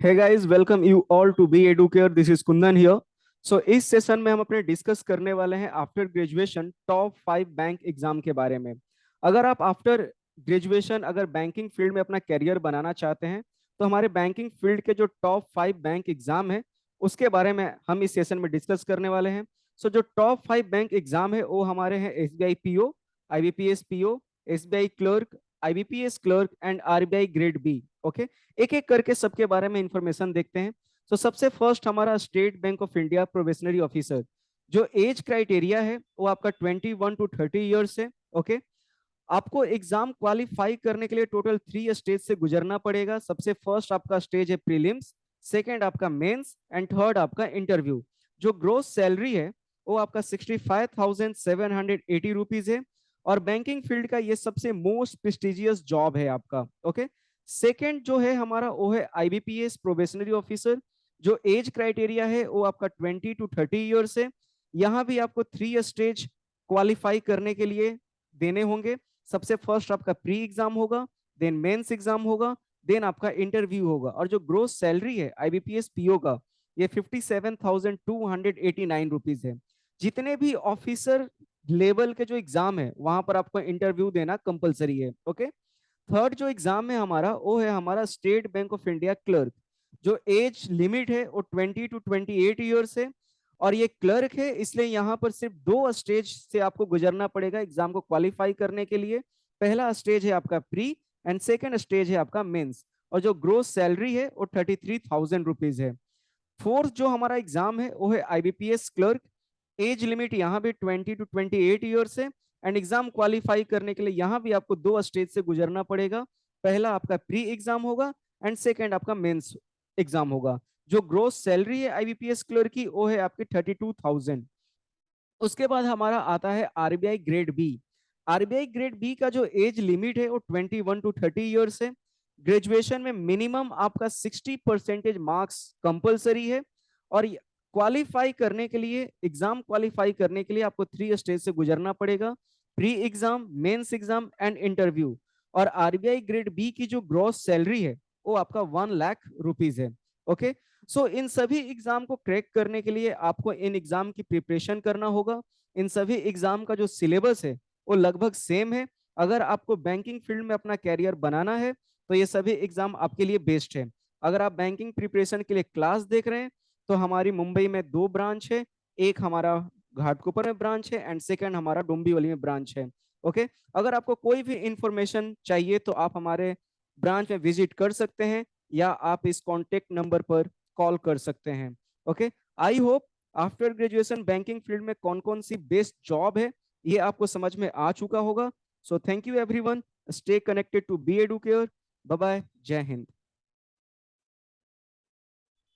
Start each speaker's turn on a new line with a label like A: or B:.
A: Hey guys, welcome you all to Be Educare. This is Kundan here. So इस session में हम अपने discuss करने वाले हैं after graduation top 5 bank exam के बारे में। अगर आप आफ्टर ग्रेजुएशन अगर बैंकिंग फील्ड में अपना करियर बनाना चाहते हैं तो हमारे बैंकिंग फील्ड के जो टॉप 5 बैंक एग्जाम है उसके बारे में हम इस सेशन में डिस्कस करने वाले हैं। सो जो टॉप 5 बैंक एग्जाम है वो हमारे हैं SBI PO, IBPS PO, SBI clerk, IBPS clerk and RBI grade B. Okay, एक एक करके सबके बारे में इंफॉर्मेशन देखते हैं। तो सबसे फर्स्ट हमारा state bank of India probationary officer, जो एज क्राइटेरिया है वो आपका 21 to 30 ईयर्स है। ओके, आपको एग्जाम क्वालिफाई करने के लिए टोटल 3 स्टेज से गुजरना पड़ेगा। सबसे फर्स्ट आपका स्टेज है प्रीलिम्स, सेकेंड आपका मेंस एंड थर्ड आपका इंटरव्यू। जो ग्रोस सैलरी है वो आपका 65,780 रुपीज है और बैंकिंग फील्ड का ये सबसे मोस्ट प्रेस्टिजियस जॉब है आपका। ओके, सेकेंड जो है हमारा वो है आईबीपीएस प्रोबेशनरी ऑफिसर। जो एज क्राइटेरिया है वो आपका 20 to 30 ईयर्स है। यहाँ भी आपको 3 स्टेज क्वालिफाई करने के लिए देने होंगे। सबसे फर्स्ट आपका प्री एग्जाम होगा, देन मेंस एग्जाम होगा, देन आपका इंटरव्यू होगा। और जो ग्रोस सैलरी है आईबीपीएस पीओ का ये 57,289 रुपीज है। जितने भी ऑफिसर लेवल के जो एग्जाम है वहां पर आपको इंटरव्यू देना कंपलसरी है। ओके, थर्ड जो एग्जाम है हमारा वो है हमारा state bank of India clerk. जो एज लिमिट है वो 20 to 28 ईयर्स है और ये क्लर्क है, इसलिए यहाँ पर सिर्फ 2 स्टेज से आपको गुजरना पड़ेगा एग्जाम को क्वालिफाई करने के लिए। पहला स्टेज है आपका प्री एंड सेकेंड स्टेज है आपका मेंस। और जो ग्रोस सैलरी है वो 33,000 रुपीज है। फोर्थ जो हमारा एग्जाम है वो है आईबीपीएस क्लर्क। एज लिमिट यहाँ भी 20 to 28 ईयर्स है एंड एग्जाम क्वालिफाई करने के लिए यहाँ भी आपको 2 स्टेज से गुजरना पड़ेगा। पहला आपका प्री एग्जाम होगा एंड सेकेंड आपका मेंस एग्जाम होगा। जो ग्रोस सैलरी है आईबीपीएस क्लर्क की वो है आपकी 32,000। उसके बाद हमारा आता है RBI grade B. RBI grade B का जो एज लिमिट है वो 21 to 30 ईयर्स है। ग्रेजुएशन में मिनिमम आपका 60% मार्क्स कंपलसरी है और क्वालिफाई करने के लिए एग्जाम क्वालिफाई करने के लिए आपको 3 स्टेज से गुजरना पड़ेगा, pre exam, mains exam and interview. और आरबीआई ग्रेड बी की जो ग्रॉस सैलरी है वो आपका 1 लाख रुपीज है। ओके, सो इन सभी एग्जाम को क्रैक करने के लिए आपको इन एग्जाम की प्रिपरेशन करना होगा। इन सभी एग्जाम का जो सिलेबस है वो लगभग सेम है। अगर आपको बैंकिंग फील्ड में अपना कैरियर बनाना है तो ये सभी एग्जाम आपके लिए बेस्ट है। अगर आप बैंकिंग प्रिपरेशन के लिए क्लास देख रहे हैं तो हमारी मुंबई में 2 ब्रांच है। एक हमारा घाटकोपर में ब्रांच है एंड सेकंड हमारा डोंबिवली में ब्रांच है। ओके, अगर आपको कोई भी इंफॉर्मेशन चाहिए तो आप हमारे ब्रांच में विजिट कर सकते हैं या आप इस कॉन्टेक्ट नंबर पर कॉल कर सकते हैं। Okay, I hope after graduation banking field में कौन कौन सी बेस्ट जॉब है ये आपको समझ में आ चुका होगा। So thank you everyone, stay connected to B Educare. Bye bye, जय हिंद।